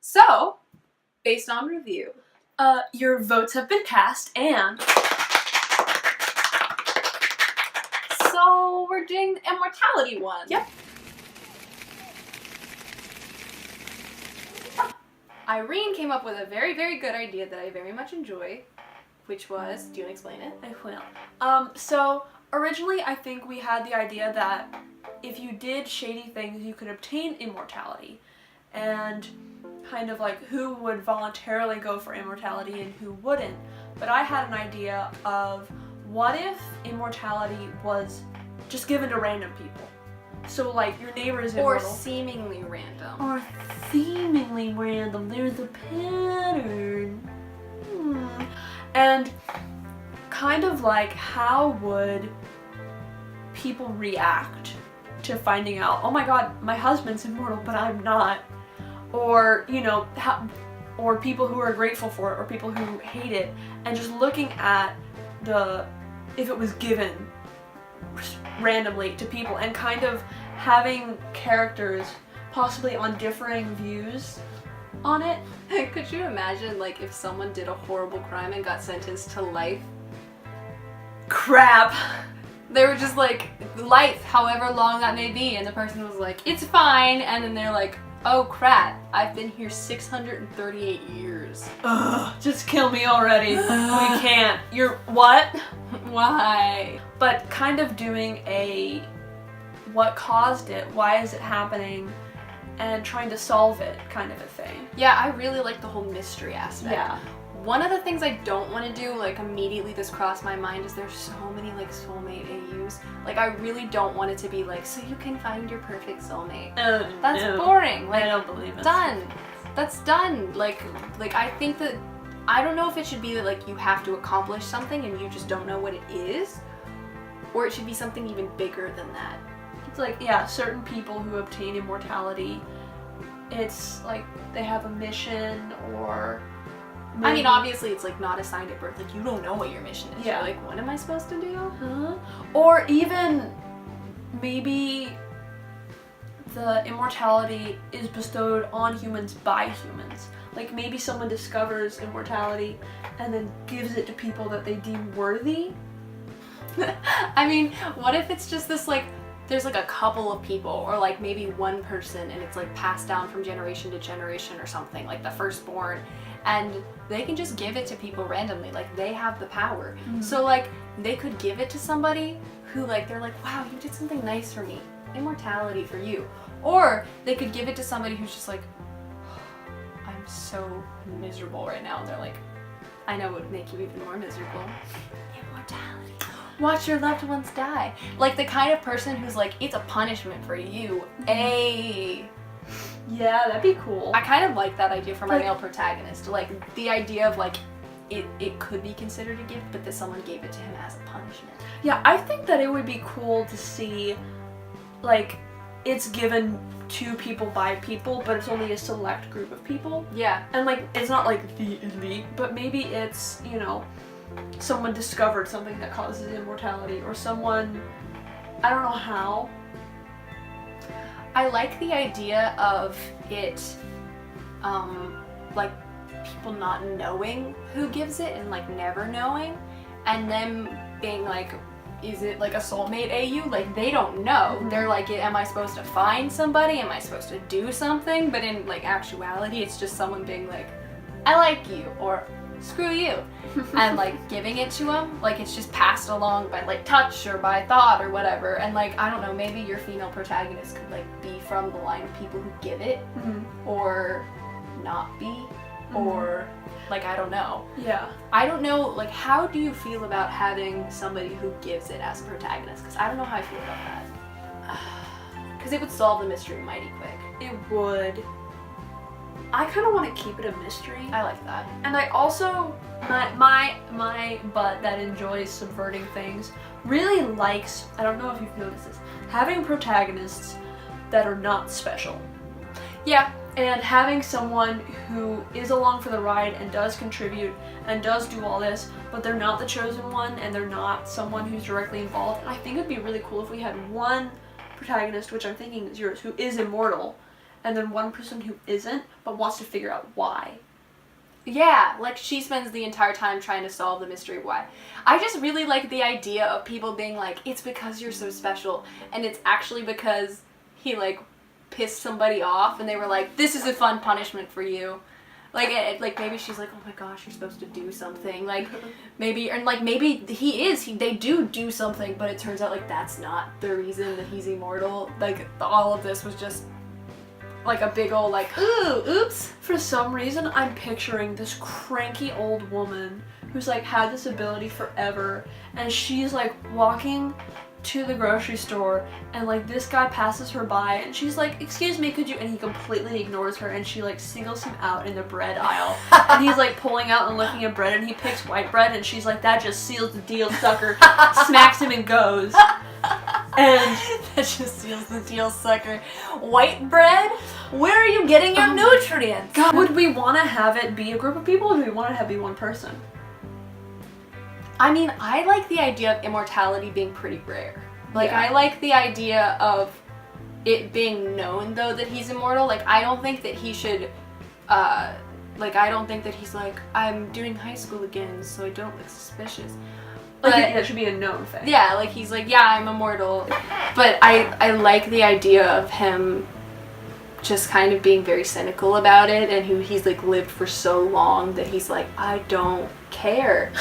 So, based on review, your votes have been cast, and so we're doing the immortality one. Yep. Irene came up with a very, very good idea that I very much enjoy, which was, do you want to explain it? I will. So originally I think we had the idea that if you did shady things, you could obtain immortality, and kind of like who would voluntarily go for immortality and who wouldn't. But I had an idea of what if immortality was just given to random people. So like your neighbor is immortal. Or seemingly random. Or seemingly random. There's a pattern. And kind of like how would people react to finding out, oh my god, my husband's immortal, but I'm not. Or, you know, or people who are grateful for it, or people who hate it, and just looking at if it was given randomly to people, and kind of having characters possibly on differing views on it. Could you imagine, like, if someone did a horrible crime and got sentenced to life? Crap. They were just like, life, however long that may be, and the person was like, it's fine, and then they're like, oh crap, I've been here 638 years. Ugh, just kill me already. We can't. You're what? Why? But kind of doing what caused it, why is it happening, and trying to solve it kind of a thing. Yeah, I really like the whole mystery aspect. Yeah. One of the things I don't want to do, like immediately this crossed my mind, is there's so many like soulmate AUs. Like I really don't want it to be like, so you can find your perfect soulmate. That's boring. Like I don't believe it. Done. That's done. Like I think that, I don't know if it should be that like you have to accomplish something and you just don't know what it is, or it should be something even bigger than that. It's like, yeah, certain people who obtain immortality, it's like they have a mission, or maybe, I mean, obviously it's like not assigned at birth. Like you don't know what your mission is. Yeah. You're like, what am I supposed to do? Huh? Or even maybe the immortality is bestowed on humans by humans. Like maybe someone discovers immortality and then gives it to people that they deem worthy. I mean, what if it's just this like, there's like a couple of people, or like maybe one person, and it's like passed down from generation to generation or something, like the firstborn, and they can just give it to people randomly, like they have the power. So like they could give it to somebody who like, they're like, wow, you did something nice for me, immortality for you. Or they could give it to somebody who's just like, I'm so miserable right now, and they're like, I know what would make you even more miserable. Immortality. Watch your loved ones die. Like the kind of person who's like, it's a punishment for you. Yeah, that'd be cool. I kind of like that idea for my Like, male protagonist. Like the idea of like, it could be considered a gift, but that someone gave it to him as a punishment. Yeah, I think that it would be cool to see, like, it's given to people by people, but it's only a select group of people. Yeah. And like, it's not like the elite, but maybe it's, you know, someone discovered something that causes immortality, or someone, I don't know how. I like the idea of it, like people not knowing who gives it and like never knowing, and them being like, is it like a soulmate AU? Like they don't know. They're like, am I supposed to find somebody? Am I supposed to do something? But in like actuality, it's just someone being like, I like you, or screw you, and like giving it to them. Like it's just passed along by like touch or by thought or whatever. And like, I don't know, maybe your female protagonist could like be from the line of people who give it, or not be, or like, I don't know. Yeah. I don't know, like, how do you feel about having somebody who gives it as a protagonist? Because I don't know how I feel about that. Because it would solve the mystery mighty quick. It would. I kind of want to keep it a mystery. I like that. And I also, my butt that enjoys subverting things really likes, I don't know if you've noticed this, having protagonists that are not special. Yeah. And having someone who is along for the ride and does contribute and does do all this, but they're not the chosen one and they're not someone who's directly involved. And I think it'd be really cool if we had one protagonist, which I'm thinking is yours, who is immortal, and then one person who isn't, but wants to figure out why. Yeah, like she spends the entire time trying to solve the mystery of why. I just really like the idea of people being like, it's because you're so special, and it's actually because he like pissed somebody off, and they were like, this is a fun punishment for you. Like maybe she's like, oh my gosh, you're supposed to do something. Like maybe they do something, but it turns out like that's not the reason that he's immortal. Like all of this was just like a big old like, ooh, oops. For some reason, I'm picturing this cranky old woman who's like had this ability forever, and she's like walking to the grocery store, and like this guy passes her by, and she's like, excuse me, could you, and he completely ignores her, and she like singles him out in the bread aisle, and he's like pulling out and looking at bread, and he picks white bread, and she's like, that just seals the deal, sucker. Smacks him and goes. And that just seals the deal, sucker. White bread? Where are you getting your nutrients? God, would we want to have it be a group of people, or do we want to have it be one person? I mean, I like the idea of immortality being pretty rare. Like, Yeah. I like the idea of it being known, though, that he's immortal. Like, I don't think that he should, I don't think that he's like, I'm doing high school again, so I don't look suspicious. Like, But- that should be a known thing. Yeah, like, he's like, yeah, I'm immortal. But I like the idea of him just kind of being very cynical about it, and he's, like, lived for so long that he's like, I don't care.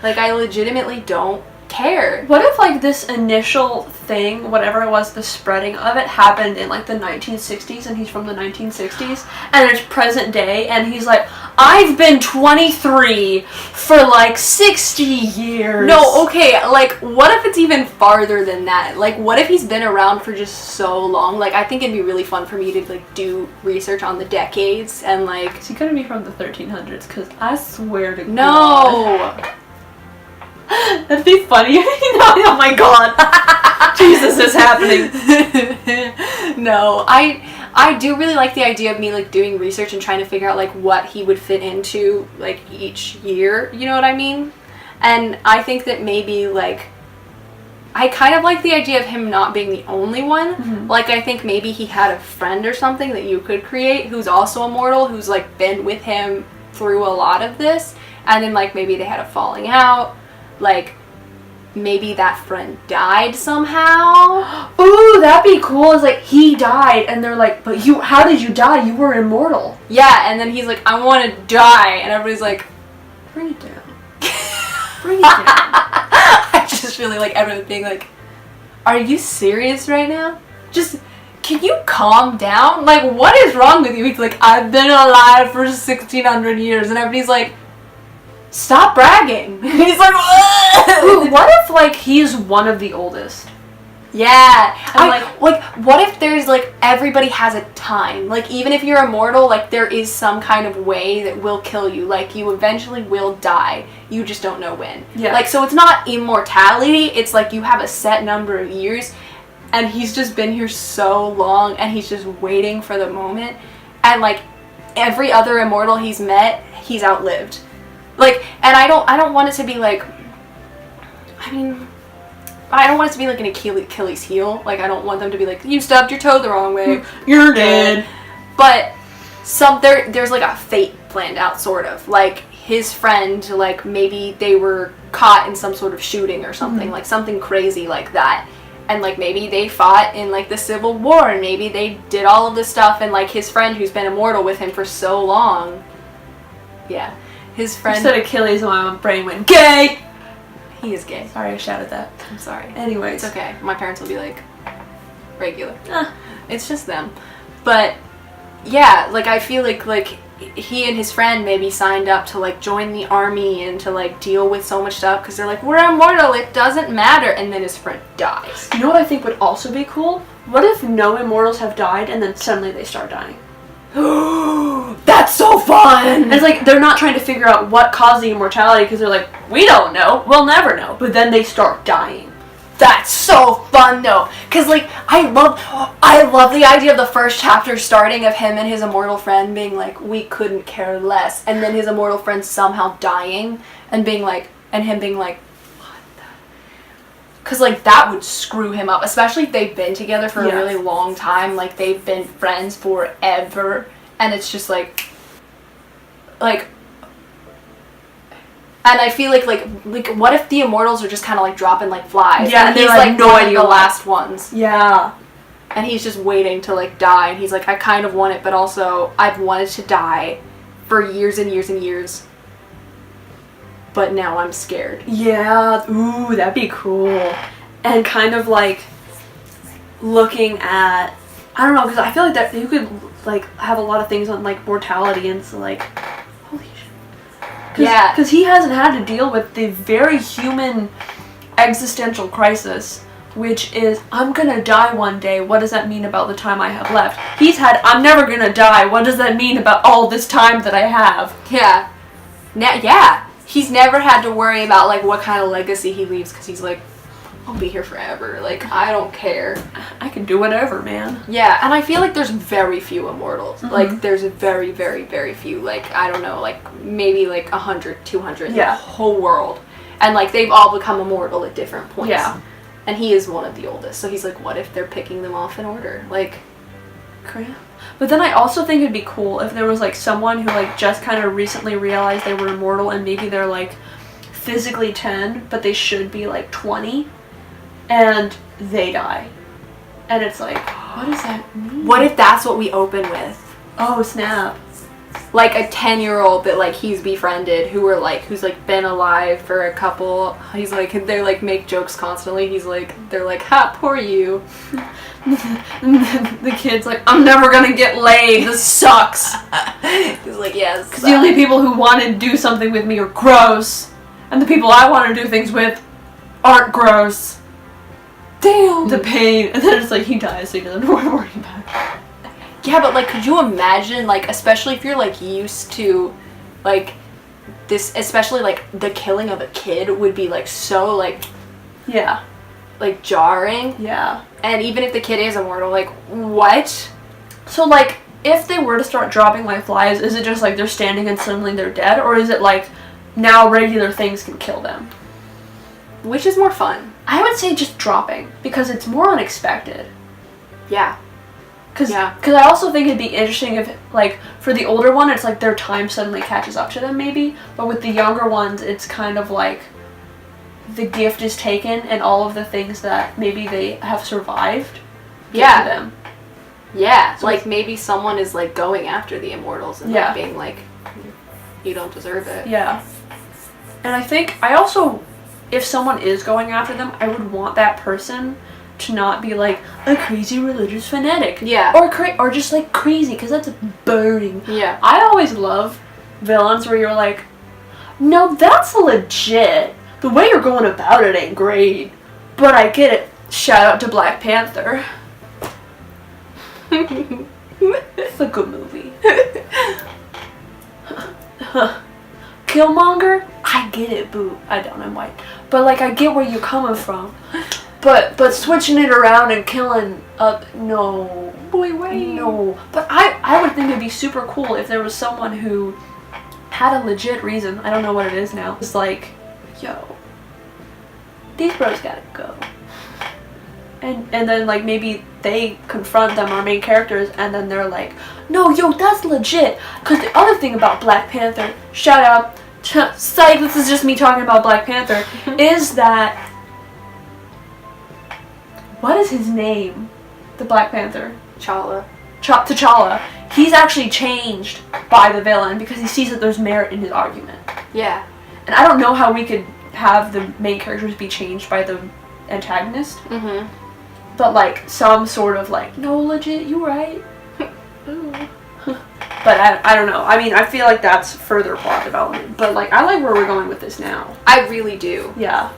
Like, I legitimately don't care. What if, like, this initial thing, whatever it was, the spreading of it, happened in, like, the 1960s, and he's from the 1960s, and it's present day, and he's like, I've been 23 for, like, 60 years. No, okay, like, what if it's even farther than that? Like, what if he's been around for just so long? Like, I think it'd be really fun for me to, like, do research on the decades, and, like... Is he gonna be from the 1300s? Because I swear to God. No! That'd be funny. Oh my God. Jesus is happening. No, I do really like the idea of me like doing research and trying to figure out like what he would fit into like each year, you know what I mean? And I think that maybe like I kind of like the idea of him not being the only one. Mm-hmm. Like I think maybe he had a friend or something that you could create who's also immortal, who's like been with him through a lot of this, and then like maybe they had a falling out. Like, maybe that friend died somehow. Ooh, that'd be cool. It's like, he died, and they're like, but how did you die? You were immortal. Yeah, and then he's like, I want to die. And everybody's like, Bring it down. Bring it down. I just really like everyone being like, are you serious right now? Just, can you calm down? Like, what is wrong with you? He's like, I've been alive for 1,600 years. And everybody's like, stop bragging. He's like, Ooh, what if, like, he's one of the oldest? yeah. And, like, what if there's, like, everybody has a time? Like, even if you're immortal, like, there is some kind of way that will kill you. Like, you eventually will die. You just don't know when. Yeah. Like, so it's not immortality. It's, like, you have a set number of years. And he's just been here so long. And he's just waiting for the moment. And, like, every other immortal he's met, he's outlived. Like, and I don't want it to be like, I mean, I don't want it to be like an Achilles heel. Like, I don't want them to be like, you stubbed your toe the wrong way, You're dead. But there's like a fate planned out, sort of. Like, his friend, like, maybe they were caught in some sort of shooting or something, like something crazy like that. And, like, maybe they fought in, like, the Civil War, and maybe they did all of this stuff, and, like, his friend who's been immortal with him for so long, yeah. His friend... You said Achilles and my brain went, gay! He is gay. Sorry, I shouted that. I'm sorry. Anyways. It's okay. My parents will be like, regular. Ah. It's just them. But, yeah, like, I feel like he and his friend maybe signed up to, like, join the army and to, like, deal with so much stuff because they're like, we're immortal, it doesn't matter. And then his friend dies. You know what I think would also be cool? What if no immortals have died and then suddenly they start dying? That's so fun! And it's like, they're not trying to figure out what caused the immortality because they're like, we don't know, we'll never know. But then they start dying. That's so fun though, cause like I love the idea of the first chapter starting of him and his immortal friend being like, we couldn't care less, and then his immortal friend somehow dying and being like, and him being like, what the? Because, like, that would screw him up. Especially if they've been together for a Yes. really long time. Like, they've been friends forever. And it's just, like... And I feel like, what if the immortals are just kind of, like, dropping like flies? Yeah, and he's, he's, like, no one idea of the why. last ones. Yeah. And he's just waiting to, like, die. And he's like, I kind of want it, but also I've wanted to die for years and years and years. But now I'm scared. Yeah. Ooh, that'd be cool. And kind of, like, looking at... I don't know, because I feel like that you could, like, have a lot of things on, like, mortality and so, like... Holy shit. Yeah. Because he hasn't had to deal with the very human existential crisis, which is, I'm gonna die one day. What does that mean about the time I have left? He's had, I'm never gonna die. What does that mean about all this time that I have? Yeah. Yeah. He's never had to worry about, like, what kind of legacy he leaves, because he's like, I'll be here forever. Like, I don't care. I can do whatever, man. Yeah, and I feel like there's very few immortals. Mhm. Like, there's very, very, very few. Like, I don't know, like, maybe, like, 100, 200 in the Yeah. whole world. And, like, they've all become immortal at different points. Yeah. And he is one of the oldest, so he's like, what if they're picking them off in order? Like... Crap. But then I also think it'd be cool if there was, like, someone who, like, just kind of recently realized they were immortal and maybe they're, like, physically 10, but they should be, like, 20, and they die. And it's like, what does that mean? What if that's what we open with? Oh, snap. Like a 10-year-old that, like, he's befriended who's like been alive for a couple, he's like, they're like make jokes constantly, they're like, ha, poor you. The kid's like, I'm never gonna get laid, this sucks. He's like, yes. Because the only people who want to do something with me are gross, and the people I want to do things with aren't gross. Damn. The pain. And then it's like, he dies so he doesn't have to worry about it. Yeah, but, like, could you imagine, like, especially if you're, like, used to, like, this, especially, like, the killing of a kid would be, like, so, like, Yeah. like, jarring. Yeah. And even if the kid is immortal, like, what? So, like, if they were to start dropping like flies, is it just like they're standing and suddenly they're dead? Or is it like, now regular things can kill them? Which is more fun? I would say just dropping, because it's more unexpected. Yeah. Because Yeah. I also think it'd be interesting if, like, for the older one, it's like their time suddenly catches up to them, maybe. But with the younger ones, it's kind of like the gift is taken and all of the things that maybe they have survived get to them. Yeah. So like, maybe someone is, like, going after the immortals and, Yeah. like, being like, you don't deserve it. Yeah. And I think, I also, if someone is going after them, I would want that person to not be like a crazy religious fanatic. Yeah. Or just like crazy, because that's boring. Yeah. I always love villains where you're like, no, that's legit. The way you're going about it ain't great, but I get it. Shout out to Black Panther. It's a good movie. Killmonger, I get it, boo. I don't, I'm white. But, like, I get where you're coming from. But switching it around and killing, no. Boy, wait. No. But I would think it'd be super cool if there was someone who had a legit reason. I don't know what it is now. It's like, yo, these bros gotta go. And then, like, maybe they confront them, our main characters, and then they're like, no, yo, that's legit. Because the other thing about Black Panther, shout out, psych, this is just me talking about Black Panther, is that, what is his name? The Black Panther. T'Challa. T'Challa. He's actually changed by the villain because he sees that there's merit in his argument. Yeah. And I don't know how we could have the main characters be changed by the antagonist. Mm-hmm. But, like, some sort of, like, no, legit, you right. But I don't know. I mean, I feel like that's further plot development. But, like, I like where we're going with this now. I really do. Yeah.